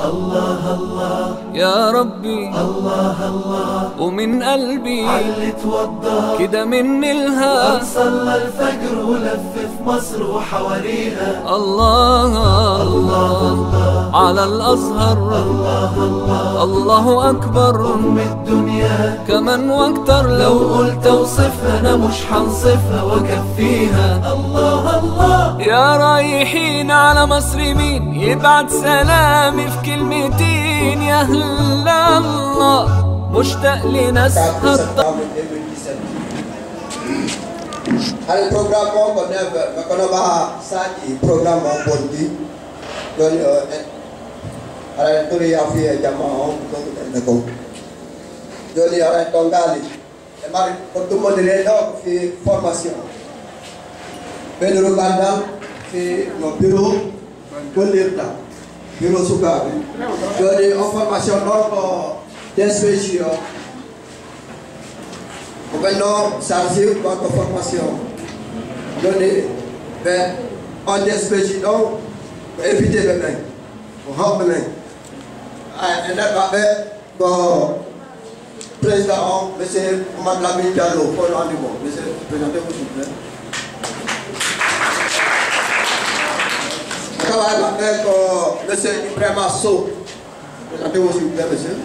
الله الله يا ربي الله الله ومن قلبي علي توضى كده مني الها صلى الفجر ولف في مصر وحواليها الله الله على الأزهر الله الله الله أكبر أم الدنيا كمان واكتر لو قلت اوصفها انا مش هنصفها واكفيها الله الله يا رايحين على مصر مين يبعت سلامي في كلمتين يا أهل الله مشتاق لناسها Hari program mo kono ba sati program mo politi don ara tuli afi jamaah ko joli ara tongali e mari portumo de ledo fi formation Pedro Kandal fi no bureau kolirta bureau sukabe joli en formation non ko DSPG Gouverneur chargé de votre formation. Donnez un DSPG donc éviter le main. Pour rendre le main. Et là, le président, M. Mohamed Lamine Diallo, pour le rendez-vous. Monsieur, présentez-vous s'il vous plaît. Je travaille avec M. Ibrahim Asso. Présentez-vous s'il vous plaît, monsieur.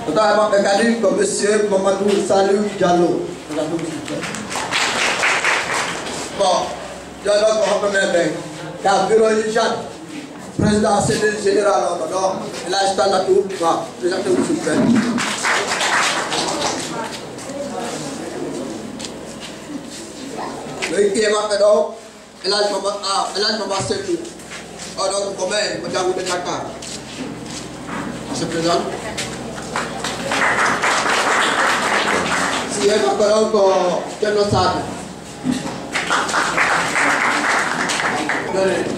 Nous avons regardé comme monsieur Mamadou Salou Diallo. Bon, Diallo, on va mettre car bureau Jean, président CDL général, là, je suis là tout. Présentez-vous s'il vous plaît. Le qui est maintenant, là, je m'en c'est tout. Alors, comment, madame de Dakar. Monsieur le Président. Si elle va faire encore quelques sacs.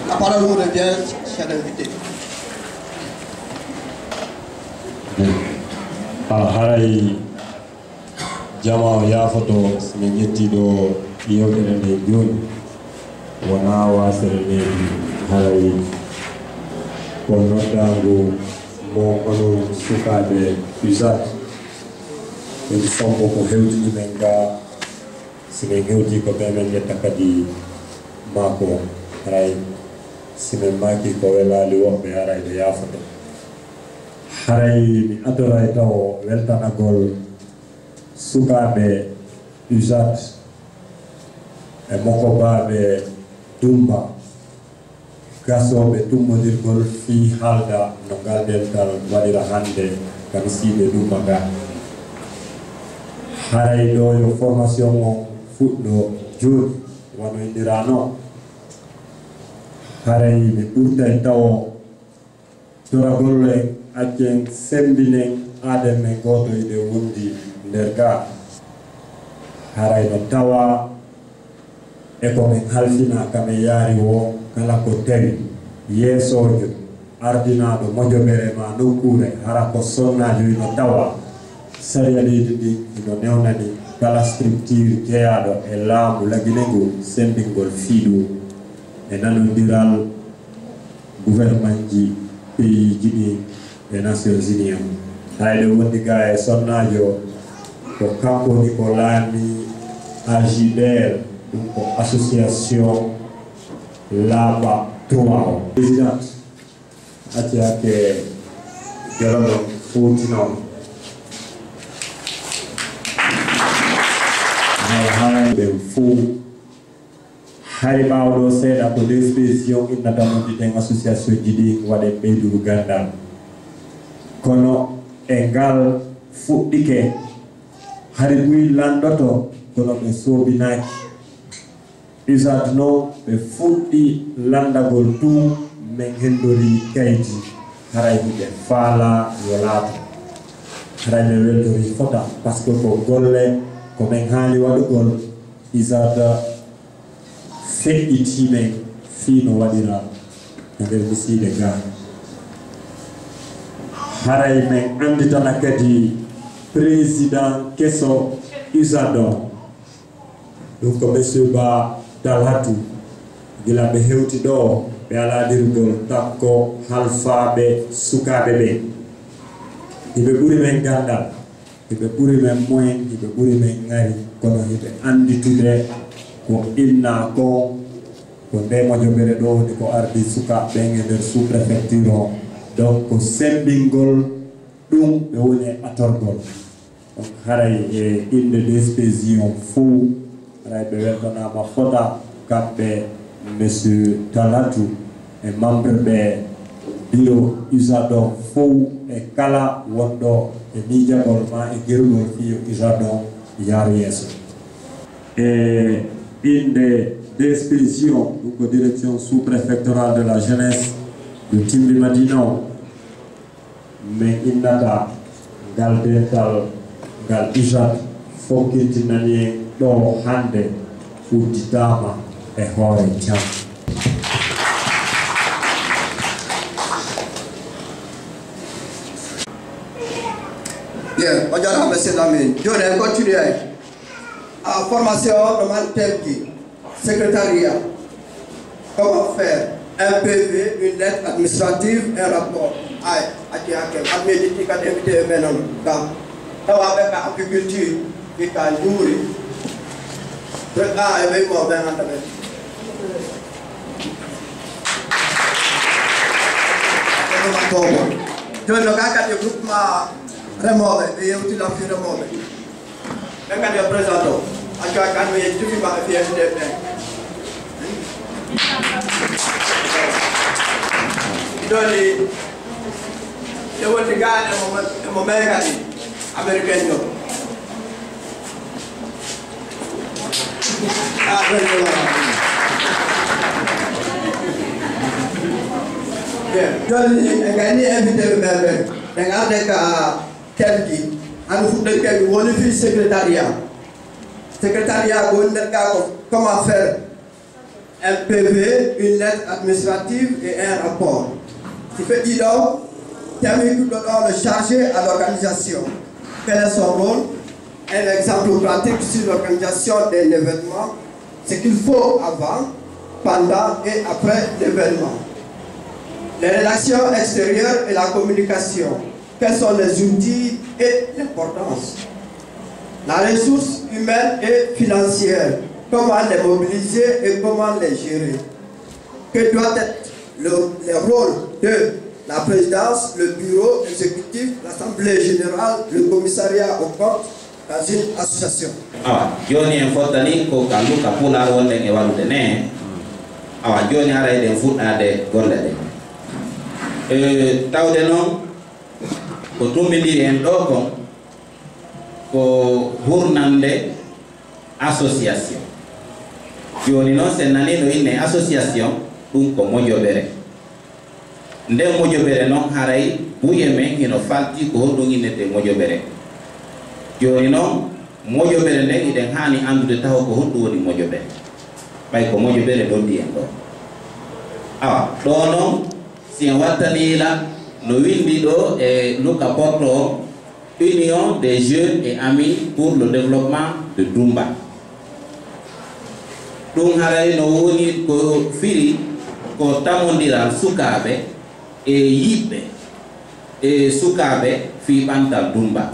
La parole vous revient, cher invité. Haray jama ya foto mi ñettiɗo yewtere nde joni wona wasere ndeji haray ko noddago mo onon sukaɓe usat en sombo ko hewtini men ga simen hewti ko ɓemen ƴetta kadi mako haray simen maki ko welali woɓɓe harayde yafoto haray mi adoray taw weltanagol sukaɓe usat e makko baɓe dumba gasoɓe tummodirgol fi halda no ngal dental waɗira hande kam siɓe dumba ga haray ɗo yo formation o fuɗɗo joni wono indirano haray mi ɓurtay taw toragol en accen sembinen aden men goto ide wondi nder ga haray no tawa e komin halfina kame yaari wo kala ko tawi yeesojo ardinaɗo mojoɓere ma nokkure hara ko sonnajo ino tawa saria leydi ndi ino newnani kala structure jeeyaɗo e laamu laguinego sembingol fiiɗo e nanodiral gouvernement ji pays ji ɗi e Nations Unies hayde wondi ga e sonnajo ko kankoni ko laami AJDR ɗum ko association laaba 3 o président acci hakke geloɗon fowtinon hayɓe fou hay ɓawɗo seeɗa ko l'expression innata noddiɗen association ji ɗi waɗe ɓeydugu gandal kono e ngal fuɗɗike hari ɓuyi lanɗoto kono ɓe soobinaki usat no ɓe fuɗɗi landagol tum min hendori kayti haray ɓe faala yo laato haray ɓe weldori fota par ce que ko golle ko min haali waɗugol usat feƴƴitimen fii no waɗira e nder misiide ga haray min anditana kadi président keso usat ɗum ko monsieur Ba Dalhatu gila ɓe hewti ɗo ɓe ala dirgol takko halfaɓe sukaɓe ɓe hiɓe ɓuri men gandal hiɓe ɓuri men moyen hiɓe ɓuri men ngari kono hiɓe anditude ko inna ko nde Modiobere ɗo woni ko ardi sukaɓe e nder sous préfecture o donc ko sembingol ɗum ɓe woni e atorgol donc haray e inde DSPJ on fou haray ɓe weltanama fota kamɓe monsieur Talatou e membre ɓe bureau usadon fou e kala wonɗo e miijagol ma e gerugol fiyo usadon yaaro yeeso e inde DSPJ donc direction sous-préfectorale de la jeunesse de Timbi Madina mais innata ngal dental ngal usat fokkintinani ɗo hande udditama e hoore jam. Bien, bonjour monsieur Lamine. Je vais continuer à formation de thème qui secrétariat. Comment faire un PV, une lettre administrative, un rapport. Aïe, administratif, invité maintenant. Dans la agriculture, qui est en journée. Ah, et bien, moi, ben, je vais le groupement remote et utile la fille remote. Je vais le présenter. Je vais le présenter. Doni, je veux te garder un moment américain. Bien, Doni, je vais inviter le maire. Regardez tel qui, à nous foutre quel est le secrétariat. Secrétariat, comment faire un PV, une lettre administrative et un rapport. Ce qui dit donc, termine tout le chargé à l'organisation. Quel est son rôle? Un exemple pratique sur l'organisation d'un événement, ce qu'il faut avant, pendant et après l'événement. Les relations extérieures et la communication. Quels sont les outils et l'importance? La ressource humaine et financière. Comment les mobiliser et comment les gérer? Que doit être le rôle de la présidence, le bureau exécutif, l'assemblée générale, le commissariat au compte dans une association? Joni en fotani ko kaluka pula wonde e walude ne joni ara eden fuɗɗade golle ɗe tawde noon ko tumbidiri en ɗo kon ko hurnande association. Joni noon sen nani no inne association ɗum ko Modiobere. Nde Modiobere noon haray buye men hino falti ko honɗum innete Modiobere. Joni noon Modiobere nden iɗen hani andude taw ko honɗum woni Modiobere. Ɓay ko Modiobere doddi en ɗo. Ɗo noon si en wattanila no windi ɗo e Luka Porto Union des jeunes et amis pour le développement de Dumba. Ɗum haray no woni ko firi ko tamodiral sukaɓe e yiɓɓe e sukaɓe fi ɓantal Dumba.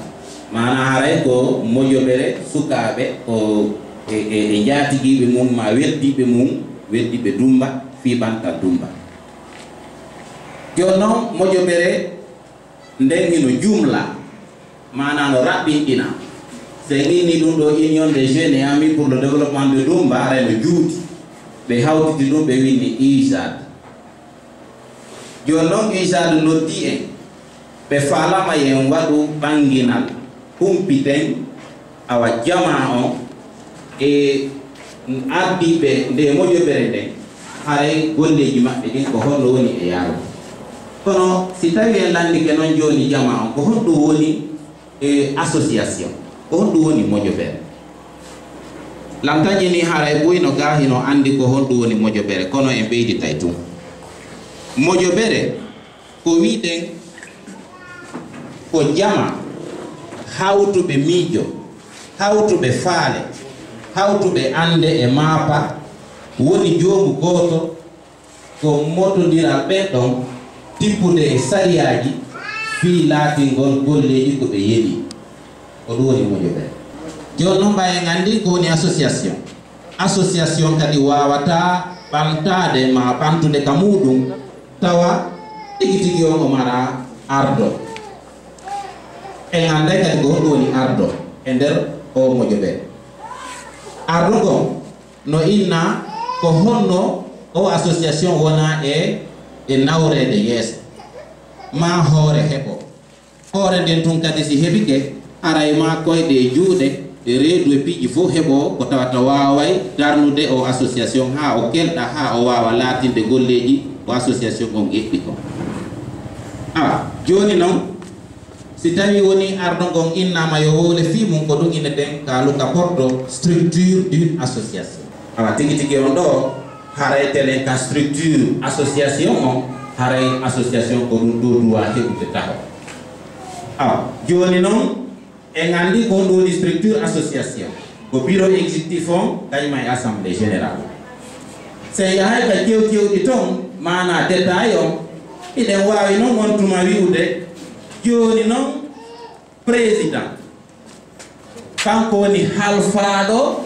Mana haray ko Modiobere sukaɓe ko e jaatigiɓe mum ma weddiɓe mum weddiɓe Dumba fi ɓantal Dumba. Joni noon Modiobere nden hino jumla mana no raɓɓinɗina se inni ɗum ɗo union des jeunes et amis pour le développement de Dumba haray no juuti ɓe hawtiti ɗum ɓe winni UJAD. Joni noon UJAD noddi en ɓe falama yen waɗu ɓanginal humpiten awa jama on e ardiɓe nde Modiobere nden haray golleji maɓɓe ɗin ko honno woni e yaaro. Kono si tawi en landike noon joni jama on ko honɗum woni association ko honɗum woni Modiobere. Lantaji ni haray ɓuyno ga hino andi ko honɗum woni Modiobere kono en ɓeyditay tun. Modiobere ko wiɗen ko jama hawtuɓe miijo hawtuɓe faale hawtuɓe ande e maapa woni joomu goto ko motodiral ɓe ɗon tippude e sariyaji fi laatingol golleji ko ɓe yeeɗi ko ɗum woni moƴoɓe. joni noon mbawi gandi ko woni association. Association kadi wawata ɓantade ma ɓantude ka muɗum tawa tigi tigi on o mara ardo. En anday kadi ko ɗum woni ardo e nder o moƴoɓe. Ardo gon no inna ko honno o association wona e nawrede yeeso ma hoore heɓo. Hoore nden tun kadi si heɓike aray ma koyɗe e juuɗe e reedu e piiji fof heɓo ko tawata waway darnude o association ha o kelɗa ha o wawa laatinde golleji o association on eɓɓi ko. Joni noon si tawi woni ardo gon innama yo wole fi mum ko ɗum ineten kaluka porto structure d'une association. Tigi tigi on ɗo haray tele ka structure association on haray association ko ɗum ɗo duwa heɓude taho. Joni noon en andi ko ɗo woni structure association ko bureau exécutif on kañum e assemblée générale. Se yahay ka kewkewɗi toon mana détail on iɗen wawi noon wontuma wi'ude joni noon président kanko woni halfaɗo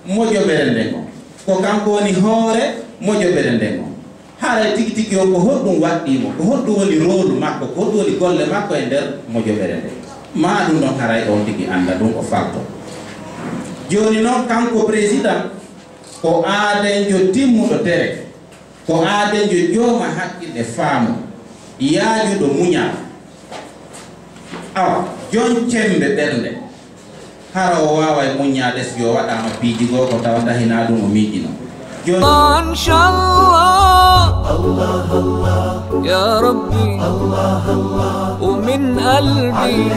moƴoɓere nden on ko kanko woni hoore moƴoɓere nden on. Haray tigi tigi o ko hoɗɗum waɗɗimo ko hoɗɗum woni rôle makko ko hoɗɗum woni golle makko e nder moƴoɓere nden ma ɗum ɗon haray on tigi anda ɗum o falto. Joni noon kanko président ko aadenjo timmuɗo tere ko aadenjo jooma haqqille faamu yaajuɗo muñal. Jon cembe ɓernde hara o wawa e muñade so yo waɗama piiji goo ko tawata hina ɗum o miiƴino. إن شاء الله يا ربي ومن قلبي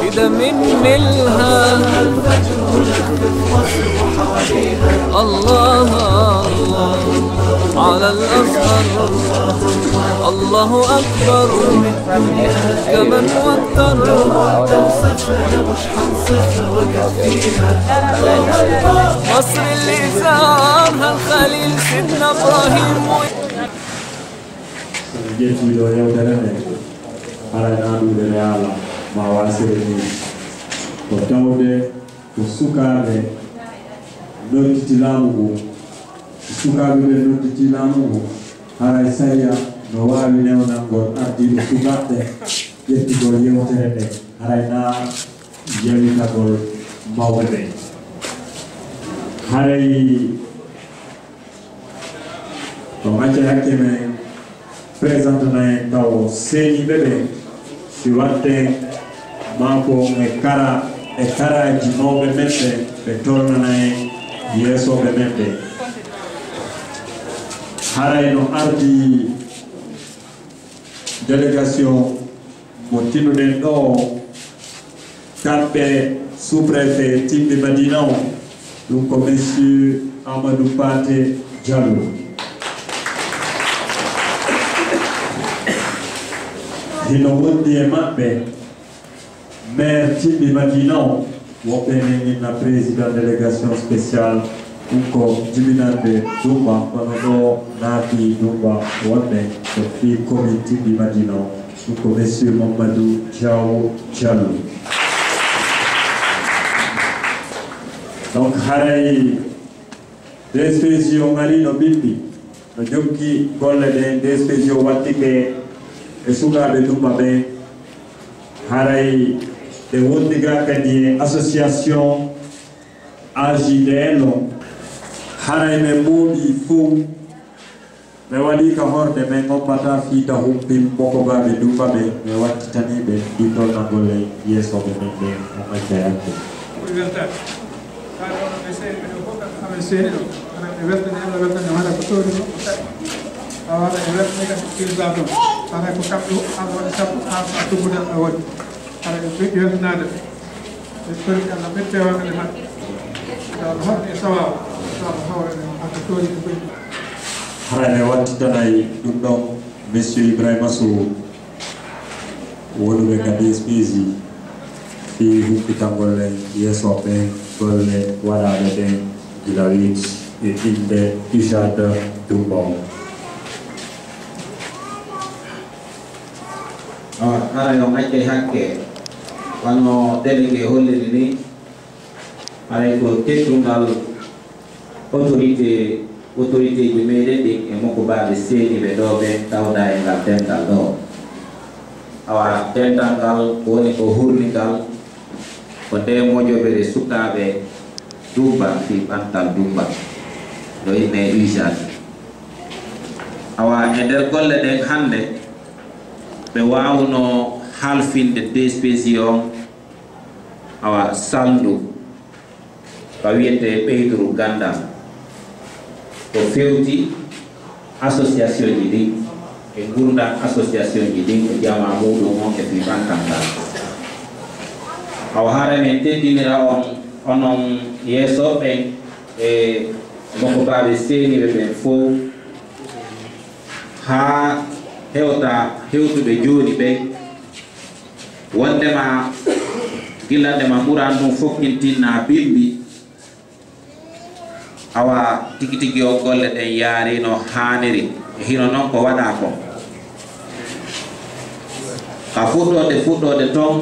كده من الهام الله على الأزهر الله أكبر كمان وتر مصر اللي زارها الخليل سيدنا إبراهيم jettiɗo yewtere nde haray nandude Allah ma wasire ni ko tawde ko sukaɓe nodditi laamu ngu sukaɓe ɓe nodditi laamu ngu haray sariya no wawi newnangol ardiɗo sukaɓe ƴettigol yewtere nde haray na yewitagol mawɓe ɓe. Haray ko macce hakke men présente na taw seeni ɓeɓe si watte mako e karaji mawɓe men ɓe tolnana en yeesoɓe men ɓe. Haray no ardi délégation mo tinnuɗen ɗo kamɓe sous-préfet timɓe Madina o ɗum ko monsieur Amadou Paté Diallo. hino wondi e maɓɓe maire timɓe Madina o woɓɓe nenina président délégation spéciale ɗum ko jibinande Dumba kono ɗo naati Dumba wonɓe ko fi commune timɓe Madina o ɗum ko monsieur Mamadou Diaw Diallo. Donc haray DSPJ o ngari no ɓiɓɓi no jokki golle ɗe DSPJ o wattike e sukaɓe Dumba ɓe haray ɓe wondiga kadi e association AJDL o haray ɓe muuɓi fuu ɓe waɗi ka horde men gombata fiita humpim ɓokogaɓe Dumba ɓe ɓe wattitaniɓe ɗi tolnagolle yeesoɓe men ɓe o macca yakke. Harane wattitanay ɗum ɗon monsieur Ibrahima Sow wonuɓe kadi SPJ fi humpitagolle yeesoɓe golle waɗaɓe ɗen gila weeti inde Ujada Dumba. Hara yang aja hakke wano délégué holliri ni aray ko teddungal autorité ji meɗen ɗi e makko baaɓe seeni ɓe ɗo ɓe tawda e ngal dental ɗo awa dental ngal ko woni ko hurnigal ko nde moƴoɓere sukaɓe Dumba fi ɓantal Dumba ɗo yimɓe UJAD awa e nder golle ɗen hande ɓe wawno halfinde DSPG on awa saldu ko wiyete ɓeyduru gandal ko fewti association ji ɗi e gurdam association ji ɗin ko jama muɗum on e fi ɓantal ngal awa hara men teddinira on onon yeesoɓen e moko baɓe seeniɓe ɓen fof ha hewtuɓe joni ɓe wondema gillandema ɓuran ɗum fokkintinna bimbi awa tigi tigi o golle ɗen yaari no haniri hino noon ko waɗa ko ka fuɗɗode toon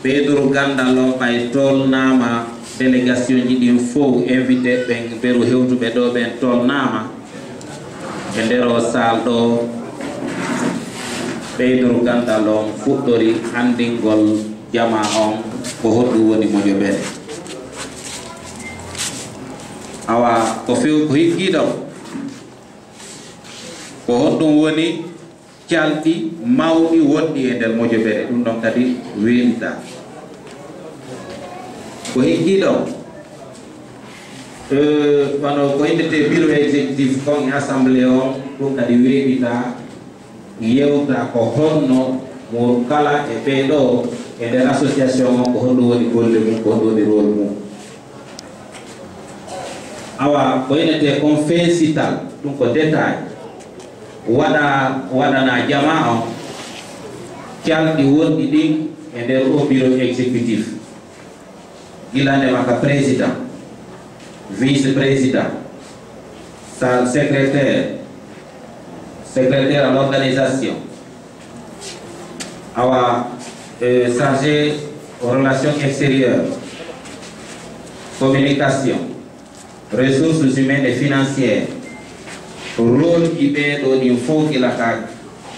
ɓeyduru gandal o ɓay tolnama délégation ji ɗin fof invité ɓen beru hewtuɓe ɗo ɓen tolnama e nder o sal ɗo ɓeyduru gandal on fuɗɗori andingol jama on ko hoɗɗum woni moƴoɓere awa ko few ko higgiɗo ko hoɗɗum woni calɗi mawɗi wonɗi e nder moƴoɓere ɗum ɗon kadi weelita ko higgiɗo wano ko indete bureau exécutif kon e assemblée on ɗum kadi weelita yewta ko honno mo kala e ɓeɗo e nder association on ko honɗum woni golle mum ko honɗum woni rôle mum awa ko inete kon feesital ɗum ko détail waɗana jama on calɗi wonɗi ɗin e nder o bureau exécutif gillandema ka président vice président secrétaire à l'organisation awa chargé aux relations extérieures communication ressources humaines et financières rôle ibe do ni fo ki la ka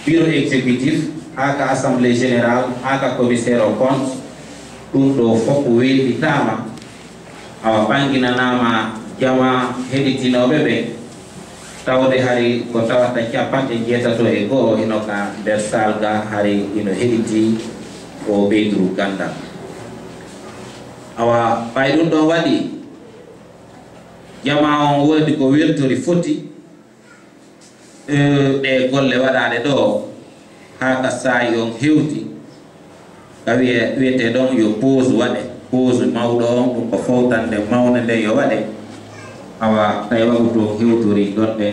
bureau exécutif aka assemblée générale aka commissaire au compte dum do fop weeli tama awa bangina nama jama heditinoɓe ɓe tawde hari ko tawata capanɗe jeetato e goho ino ka nder salga hari ino hediti o ɓeyduru gandal awa ɓay ɗum ɗon waɗi jama on wodi ko weltori foti ɗe golle waɗaɗe ɗo ha ka saayi on hewti ka wiyete ɗon yo pause waɗe pause mawɗo on ɗum ko fowtande mawne nde yo waɗe awa tawi wagu to hewtori ɗonɗe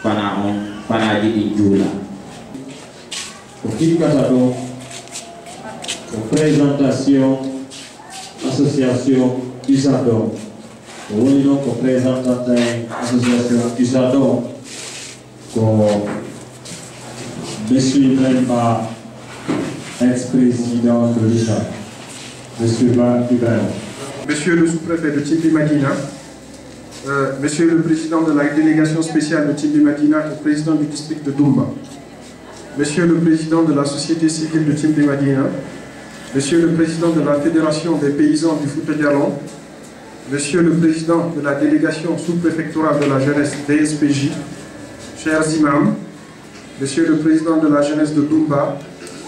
fana on fanaji ɗi juula ko kikkata ɗo ko présentation association UJAD woni ɗon ko présentant association UJAD ko monsieur Ibrahima, ex-président de l'UJAD, monsieur Ibrahima. Monsieur le sous-préfet de Timbi Madina, monsieur le président de la délégation spéciale de Timbi Madina et président du district de Dumba, monsieur le président de la société civile de Timbi Madina, monsieur le président de la fédération des paysans du Fouta Djallon, monsieur le président de la délégation sous-préfectorale de la jeunesse DSPJ, chers imams, monsieur le président de la jeunesse de Dumba,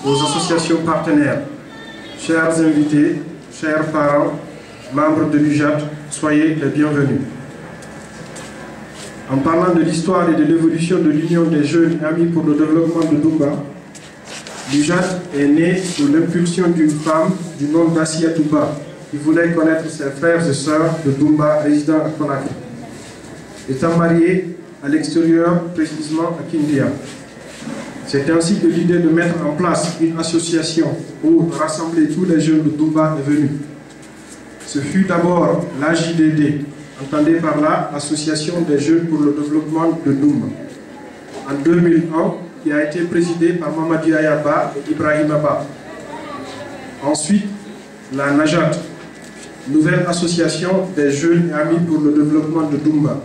aux associations partenaires, chers invités, chers parents, membres de l'UJAD, soyez les bienvenus. En parlant de l'histoire et de l'évolution de l'Union des jeunes amis pour le développement de Dumba, l'UJAD est né sous l'impulsion d'une femme du nom d'Assia Touba, qui voulait connaître ses frères et sœurs de Dumba résidant à Conakry. Étant mariée à l'extérieur, précisément à Kindia. C'est ainsi que l'idée de mettre en place une association pour rassembler tous les jeunes de Dumba est venue. Ce fut d'abord l'AJDD, Entendez par là l'Association des jeunes pour le développement de Doumba. En 2001, qui a été présidée par Mamadou Ayaba et Ibrahim Abba. Ensuite, la Najat, nouvelle association des jeunes et amis pour le développement de Doumba,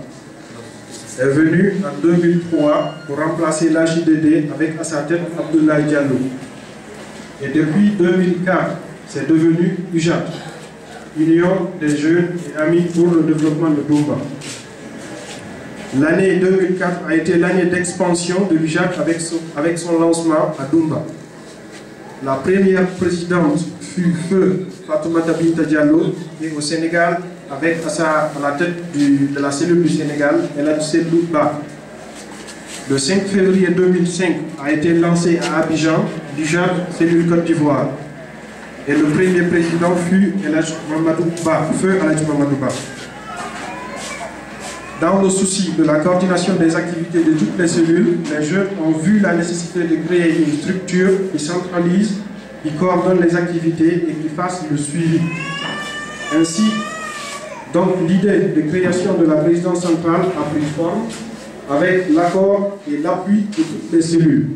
est venue en 2003 pour remplacer l'AJDD avec à sa tête Abdoulaye Diallo. Et depuis 2004, c'est devenu UJAT, Union des jeunes et amis pour le développement de Doumba. L'année 2004 a été l'année d'expansion de l'UJAT avec son lancement à Doumba. La première présidente fut Feu Fatoumata Binta Diallo, et au Sénégal, avec à la tête de la cellule du Sénégal, elle a dû Ba. Le 5 février 2005 a été lancé à Abidjan, l'UJAT, cellule Côte d'Ivoire. Et le premier président fut Mamadou Ba, Feu Aladji Mamadou Ba. Dans le souci de la coordination des activités de toutes les cellules, les jeunes ont vu la nécessité de créer une structure qui centralise, qui coordonne les activités et qui fasse le suivi. Ainsi, donc, l'idée de création de la présidence centrale a pris forme avec l'accord et l'appui de toutes les cellules.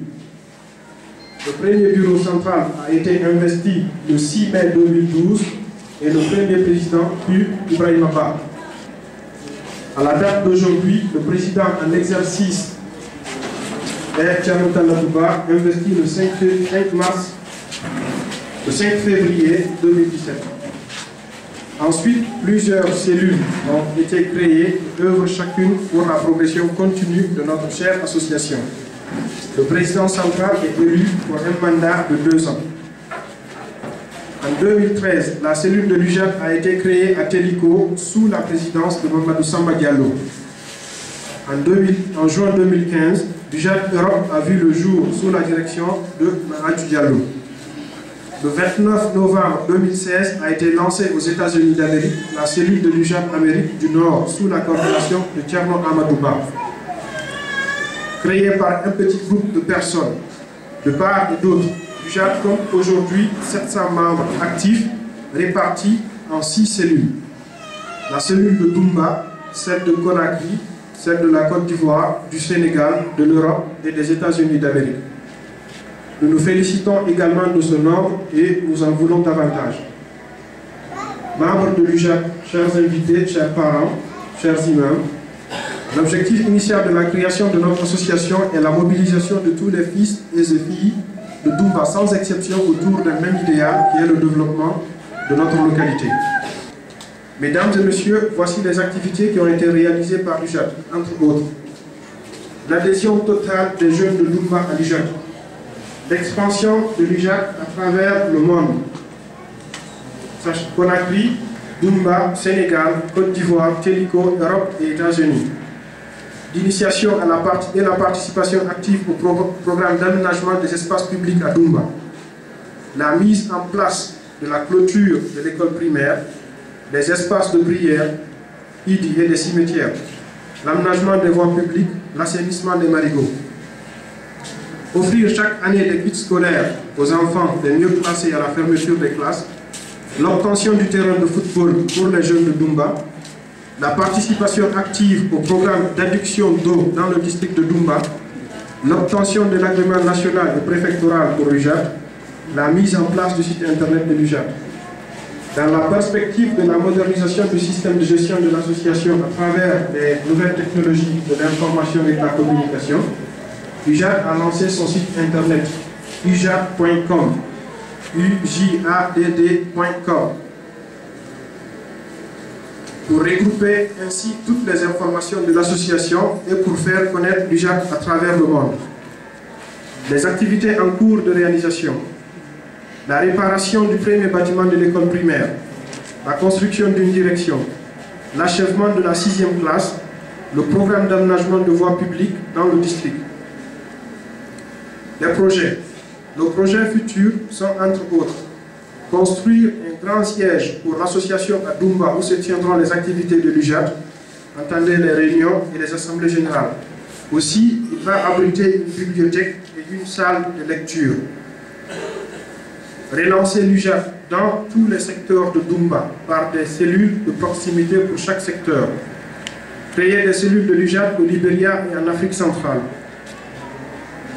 Le premier bureau central a été investi le 6 mai 2012 et le premier président fut Ibrahim Abba. À la date d'aujourd'hui, le président en exercice est Thierno Taladouba, investi le 5 février 2017. Ensuite, plusieurs cellules ont été créées et œuvrent chacune pour la progression continue de notre chère association. Le président central est élu pour un mandat de 2 ans. En 2013, la cellule de l'UJAT a été créée à Téliko sous la présidence de Mamadou Samba Diallo. En juin 2015, l'UJAT Europe a vu le jour sous la direction de Mamadou Diallo. Le 29 novembre 2016 a été lancée aux États-Unis d'Amérique la cellule de l'UJAT Amérique du Nord sous la coordination de Thierno Amadouba. Créée par un petit groupe de personnes, de part et d'autre, l'UJAT compte aujourd'hui 700 membres actifs répartis en 6 cellules. La cellule de Doumba, celle de Conakry, celle de la Côte d'Ivoire, du Sénégal, de l'Europe et des États-Unis d'Amérique. Nous nous félicitons également de ce nombre et nous en voulons davantage. Membres de l'UJAT, chers invités, chers parents, chers imams, l'objectif initial de la création de notre association est la mobilisation de tous les fils et les filles de Doumba, sans exception, autour d'un même idéal qui est le développement de notre localité. Mesdames et messieurs, voici les activités qui ont été réalisées par l'UJAT, entre autres. L'adhésion totale des jeunes de Doumba à l'UJAT. L'expansion de l'UJAT à travers le monde. Conakry, Doumba, Sénégal, Côte d'Ivoire, Téliko, Europe et États-Unis. L'initiation et la participation active au programme d'aménagement des espaces publics à Doumba. La mise en place de la clôture de l'école primaire, des espaces de prière, idi et des cimetières. L'aménagement des voies publiques, l'assainissement des marigots. Offrir chaque année des kits scolaires aux enfants les mieux placés à la fermeture des classes, l'obtention du terrain de football pour les jeunes de Doumba, la participation active au programme d'adduction d'eau dans le district de Doumba, l'obtention de l'agrément national et préfectoral pour l'UJAT, la mise en place du site internet de l'UJAT. Dans la perspective de la modernisation du système de gestion de l'association à travers les nouvelles technologies de l'information et de la communication, l'UJAT a lancé son site internet ujad.com, ujadd.com, pour regrouper ainsi toutes les informations de l'association et pour faire connaître l'UJAT à travers le monde. Les activités en cours de réalisation, la réparation du premier bâtiment de l'école primaire, la construction d'une direction, l'achèvement de la 6e classe, le programme d'aménagement de voies publiques dans le district. Les projets. Nos projets futurs sont entre autres construire un grand siège pour l'association à Doumba où se tiendront les activités de l'UJAT, entendez les réunions et les assemblées générales. Aussi, il va abriter une bibliothèque et une salle de lecture. Relancer l'UJAT dans tous les secteurs de Doumba par des cellules de proximité pour chaque secteur. Créer des cellules de l'UJAD au Libéria et en Afrique centrale.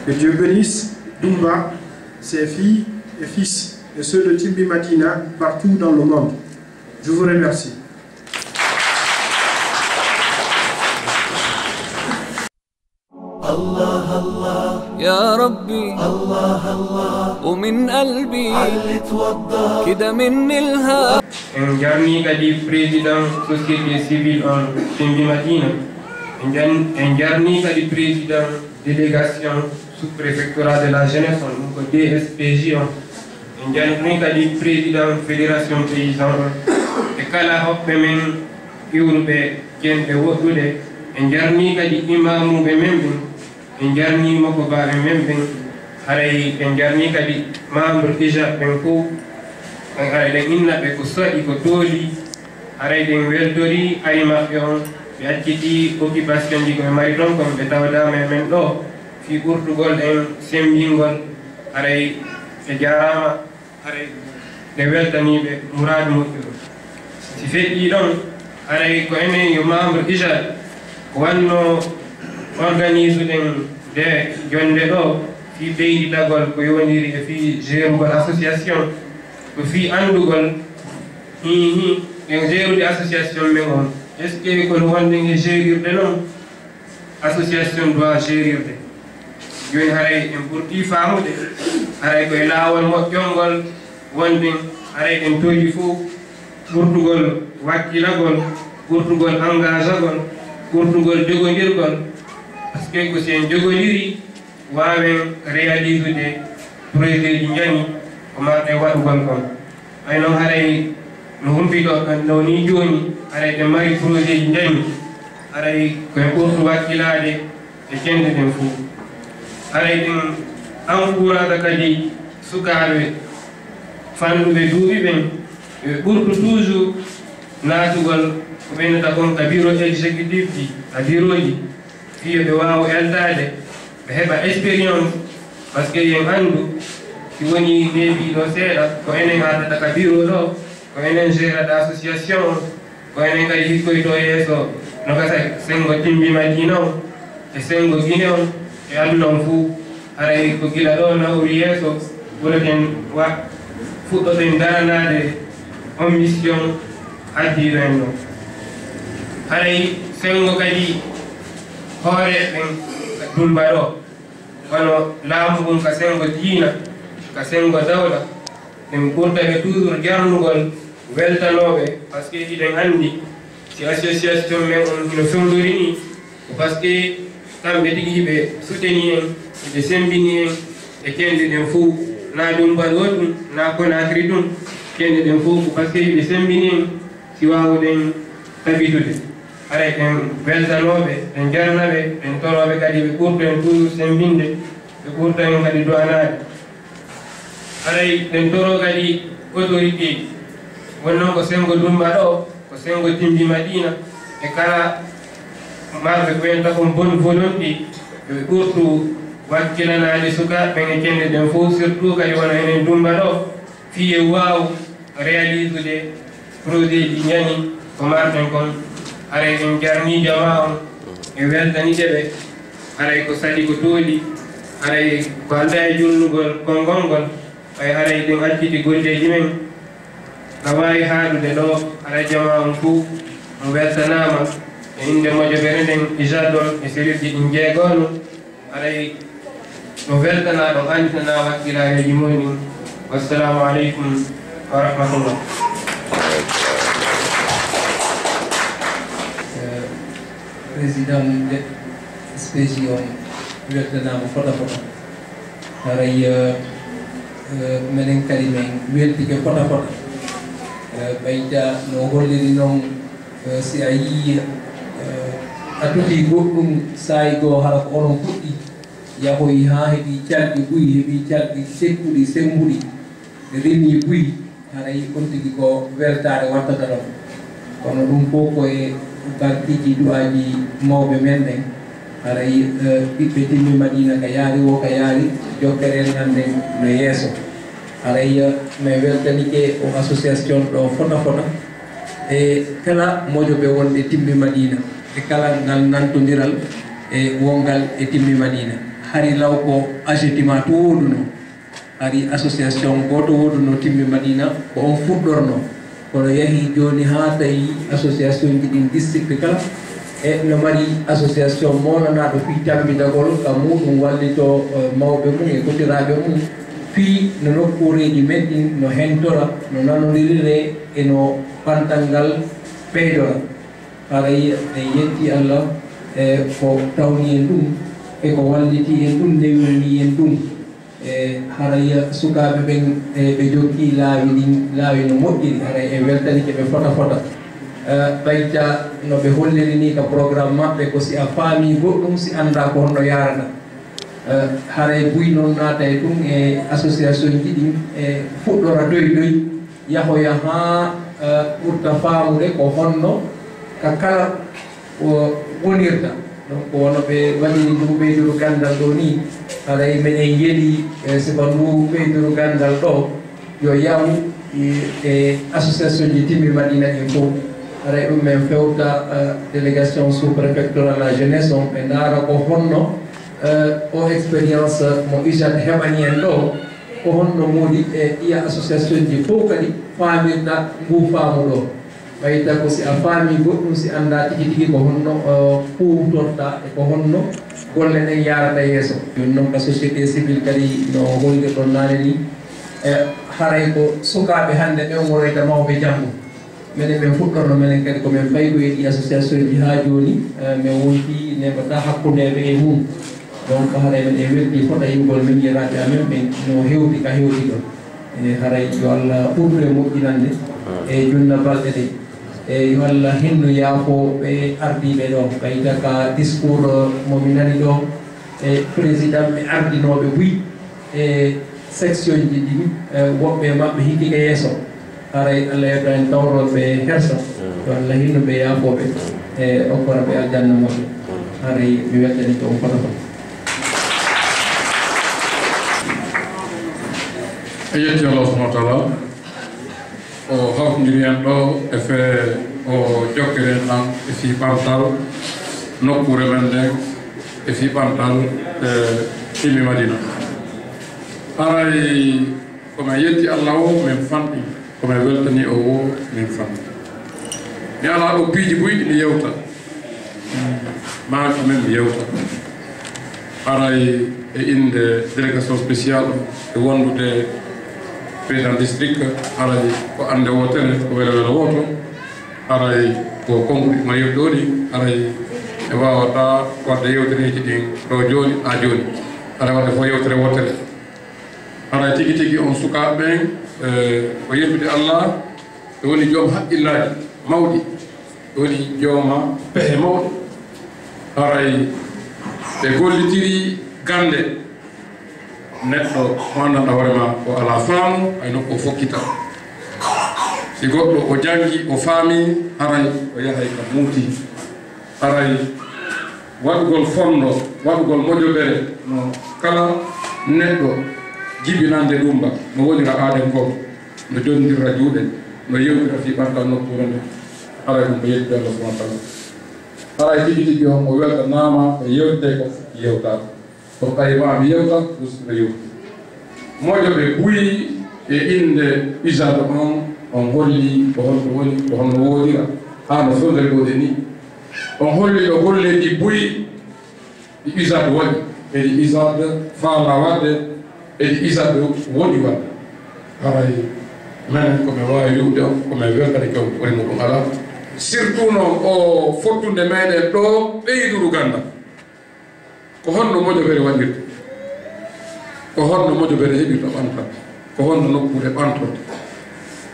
Que Dieu bénisse Doumba, ses filles et fils, et ceux de Timbi Madina partout dans le monde. Je vous remercie. الله الله يا ربي الله الله ومن قلبي علي توضى كده مني الها Enjarni kadi président société civile en Timbi Madina. Enjarni kadi président délégation sous-préfectorat de la jeunesse on DSPJ on. Enjarni kadi président fédération paysan e kala hoɓɓe men iwruɓe kenɓe woɗɗude. Enjarni kadi imamuɓe men ɓen. Enjarni mokobaɓe men ɓen. Haray enjarni kadi membre IJAD ɓen fof. Haray ɗen innaɓe ko saɗi ko dooli. Haray ɗen weltori ari maɓɓe on ɓe acciti occupation ji koɓe mari ɗon kono ɓe tawdama e men ɗo fi ɓurtugol en sembingol. Haray ɓe jarama haray ɓe weltaniɓe mourade moƴƴuɗo. Si feƴƴi ɗon haray ko enen yo membre IJAD ko wanno organise ɗen de jonde ɗo fi ɓeyɗiɗagol ko yowdiri e fi gérugol association ko fi andugol en gérude association men on est ce que kono wonde e gérirde noon association doit gérirde joni haray en ɓurti famude haray koye laawol moƴƴolngol wonɗen haray en toyi fof ɓurtugol wakkilagol ɓurtugol engagagol ɓurtugol jogodirgol par ce que ko si en jogodiri wawen réalisede projet ji jani ko marɗe waɗugol kon ay noon haray no humpito ɗon ɗo ni joni haray ɓe mari projet ji jani haray koye ɓurtu wakkilade e kende ɗen fof haray ɗen encourage kadi sukaɓe fanɗuɓe duuɓi ɓen ɓe ɓurtu toujours naatugol ko ɓennata kon ka bureau exécutif ji a bureau ji fiyo ɓe wawa eltade ɓe heɓa expérience par ce que yen andu si woni neebiɗo seeɗa ko enen ardata ka bureau ɗo ko enen gérata association o ko enen kadi hikkoyto yeeso no gasa sengo Timbi Madina o e sengo Guinée on e aduna on fuu haray ko gila ɗo nawri yeeso ɓuraten fuɗɗoten daranade on mission addiɗo en ɗo haray sengo kadi hoore ɓen Dumba ɗo kono laamu ɗum ka sengo diina ka sengo dawla ɗen ɓurtaɓe toujours jarnugol weltanoɓe par ce que iɗen anndi si association men on no fewdori ni ko par ce que kamɓe tigi ɓe soutenir en ɓe sembini en e kende ɗen fof na Dumba ɗo ɗum na Conakry ɗum kende ɗen fof ko par ce que ɓe sembini en si wawɗen tabitude haray ɓen weltanoɓe ɓen jarnaɓe ɓen toroɓe kadi ɓe ɓurta en toujours sembinde ɓe ɓurta en kadi dowanade haray ɓen toro kadi autorité wonnoon ko sengo Dumba ɗo ko sengo Timbi Madina e kala marɓe ko wiyanta kon bonne volonté ɓe ɓurtu wakkilanade sukaɓe e kende ɗen fof surtout kadi wona enen Dumba ɗo fiye waw réalisede projet ji ñani ko marɗen kon haray en jarni jama on e weltanide ɓe haray ko saɗi ko tooli haray ko anda e julnugol konngol ay haray ɗen acciti golleji men no wawi haaɗude ɗo haray jama on fuu mo weltanama e inde moƴoɓere nden IJAD ɗon e sériji ɗin jeegono haray no weltana ɗon anditana wakkilareji moni wassalamu aleykum wa rahmatullah. Président de SPJ on weltanama fota fota haray minen kadi min weltike fota fota ɓeyda no holliri noon si a yii a toti goɗɗum saayi goo hara ko onon puɗɗi yahoyi ha heeɓi calɗi ɓuyi heeɓi calɗi sekkuɗi sembuɗi remi ɓuyi haray on tigi ko weltare wattata ɗon kono ɗum fof koye barkiji du'aji mawɓe men ɗen haray ɓiɓɓe Timbi Madina ka yaari wo ka yaari jokkerel nanden no yeeso haray mi weltanike o association ɗo fota fota e kala moƴoɓe wonɓe Timbi Madina e kala ngal nantodiral e wongal e Timbi Madina hari law ko agetima to woduno hari association goto woduno Timbi Madina ko on fuɗɗorno kono yahi joni ha tawi association ji ɗin district kala e no mari association monanaɗo fi tambidagol ka muɗum wallito mawɓe mum e kotiraɓe mum fi no nokkureji men ɗin no hentora no nanodirire e no pantal ngal ɓeydora haray e yetti Allah e ko tawni en ɗum e ko walliti en ɗum ndewnani en ɗum e haray sukaɓe ɓen ɓe jokki laawi ɗin laawi no moƴƴiri haray e weltanike ɓe fota fota ɓayta no ɓe holliri ni ka programme maɓɓe ko si a faami goɗɗum si anda ko honno yarata haray buy noon naata e ɗum e association ji ɗin e fuɗɗora doy doy yahoya ha ɓurta faamude ko honno ka kala wonirta donc wono ɓe waɗiri ndu ɓeyduru gandal ɗo ni haray meɗen yeeɗi siko ndu ɓeyduru gandal ɗo yo yaw e association ji Timbi Madina ɗin fof haray ɗum men fewta délégation sous préfectoral la jeunesse on ɓe ndaara ko honno o expérience mo IJAD heɓani en ɗo ko honno moodi e ɗiya association ji fof kadi faamirta ngu faamu ɗo ɓayta ko si a faami goɗɗum si annda tigi tigi ko honno huwtorta e ko honno golle ɗen yarata yeeso joni noon ka société civile kadi no holde ɗon naane ni e haray ko sukaaɓe hannde ɓen woroyta mawɓe janngo minen min fuɗɗorno minen kadi komin ɓaydu e ɗi association ji haa jooni min wonti neɓata hakkundeɓe e mum donc haray men e welti fota yimgol min yeraɓe amen ɓe no hewti ka hewti ɗon e haray yo Allah ɓurde moƴƴinande e junna balɗe ɗe e yo Allah hennu yaafo ɓe ardiɓe ɗo ɓayta ka discours momi nani ɗo e président ɓe ardinoɓe buy e section ji ɗin woɓɓe maɓɓe hikki e yeeso haray Allah yetta en tawroɓe hersa yo Allah hinnu ɓe yaafoɓe e okkora ɓe aljanna maɓɓe haray mi wettani ko on fota fota e yetti Allah subhanahu wa taala o hawtodiri en ɗo e fe o jokkiri en ɗan e fi ɓamtal nokkure men nden e fi ɓamtal Timbi Madina haray komin yetti Allah o min fanɗi komin weltani o wo min fanɗi mi ala ɗo piiji buyɗi mi yewta maaka men mi yewta haray e inde délégation spécial e wondude président district haray ko ande wotere ko wele wele woto haray ko konkuɗi ma yewɗi ɗo ɗi haray e wawata wadde yewtereji ɗin ɗo joni ha joni haray wadde fof yewtere wotere haray tigui tigui on sukaɓe ɓen ko yettude Allah e woni joom haqqillaji mawɗi e woni jooma pehe mawɗo haray ɓe gollitiri gande neɗɗo mo anndanɗa hoorema o ala faamu hay nokko o fokkita si goɗɗo o jangi o faami haray o yahay ka muuti haray waɗugol fonno waɗugol moƴoɓere no kala neɗɗo jibinande ɗumba no wonira aaden ko no jondirra juuɗe no yewtira fi ɓantal nokkure nde haray ɗum ko yettude Allah subhanahu wa taala haray tigi tigi on o weltanama e yewtide ko yewtata so ɓayma mi yewta usɓe yewti moƴoɓe buyi e inde IJAD on holli ko holko woni ko honno wodira ha no sondere ɗoɗe ni on holli ɗo golleji buyi ɗi IJAD waɗi eɗi IJAD faala wadde eɗi IJAD woɗi wadde haray minen komin wawi wiwde on komin weltani kew wonimo ɗum ala surtout noon o fottude meɗen ɗo ɓeyduru gandal ko honno moƴoɓere waɗirte ko honno moƴoɓere heɓirta ɓantat ko honno nokkure ɓantode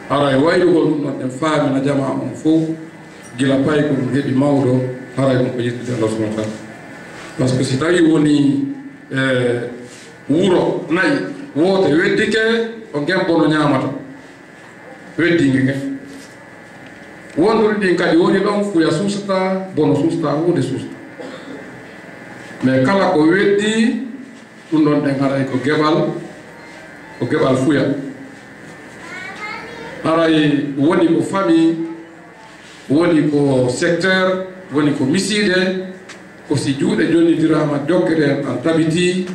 haray wayrugol ɗum ɗon en faamina jama on fof gila pay ko ɗum heeɓi mawɗo haray ɗum ko yettude Allah subhanahu wa taala par ce que si tawi woni wuro nayi woote weddike o gembono ñamata weddingue nge wondude ɗin kadi woni ɗon fuya suusata bono suusata hunde suusata mais kala ko weddi ɗum ɗon ɗen haray ko geɓal fuya haray woni ko famille woni ko secteur woni ko miside ko si juuɗe jonnidirama jokkere an tabiti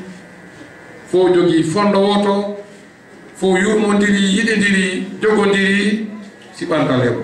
fo jogii fondo woto fo yurmodiri yiɗidiri jogodiri si ɓantal heɓo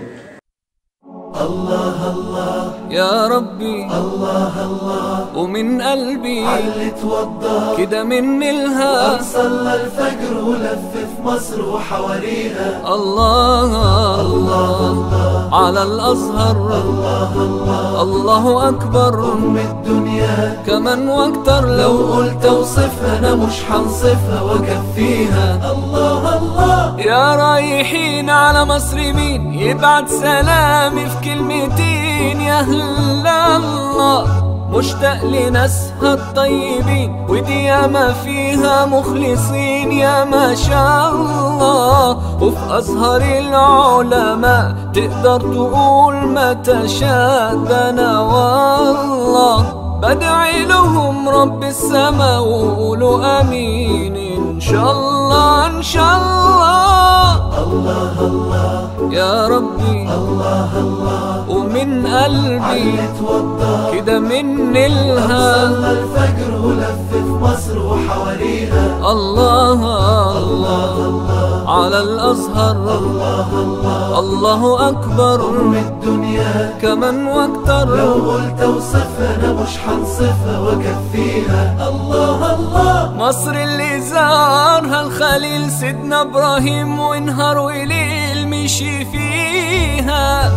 الله الله يا ربي الله الله ومن قلبي علي توضى كده من الها صلى الفجر ولف في مصر وحواليها الله الله على الأزهر الله الله الله أكبر أم الدنيا كمان واكتر لو قلت اوصفها انا مش هنصفها واكفيها الله الله يا رايحين على مصر مين يبعت سلامي في كلمتين يا هلا الله مشتاق لناسها الطيبين ودي ياما فيها مخلصين يا ما شاء الله وفي أزهر العلماء تقدر تقول ما تشاء ده أنا والله بدعي لهم رب السما وقولوا امين ان شاء الله ان شاء الله الله الله يا ربي الله الله ومن قلبي علي توضى كده من الها صلى الفجر ولف في مصر وحواليها الله الله على الأزهر الله الله الله أكبر أم الدنيا كمان واكتر لو قلت اوصفها انا مش هنصفها واكفيها الله الله مصر اللي زارها الخليل سيدنا ابراهيم ونهار وليل مشي فيها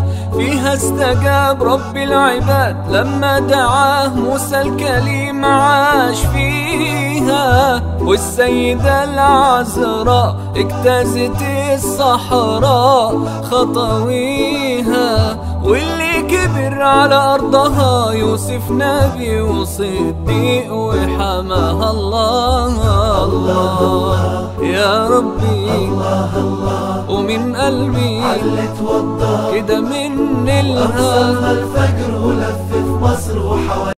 استجاب رب العباد لما دعاه موسى الكليم عاش فيها والسيدة العذراء اجتازت الصحراء خطويها واللي كبر على أرضها يوسف نبي وصديق وحماها الله الله يا ربي الله الله ومن قلبي علي توضى كده من الها صلى الفجر ولف في مصر وحواليها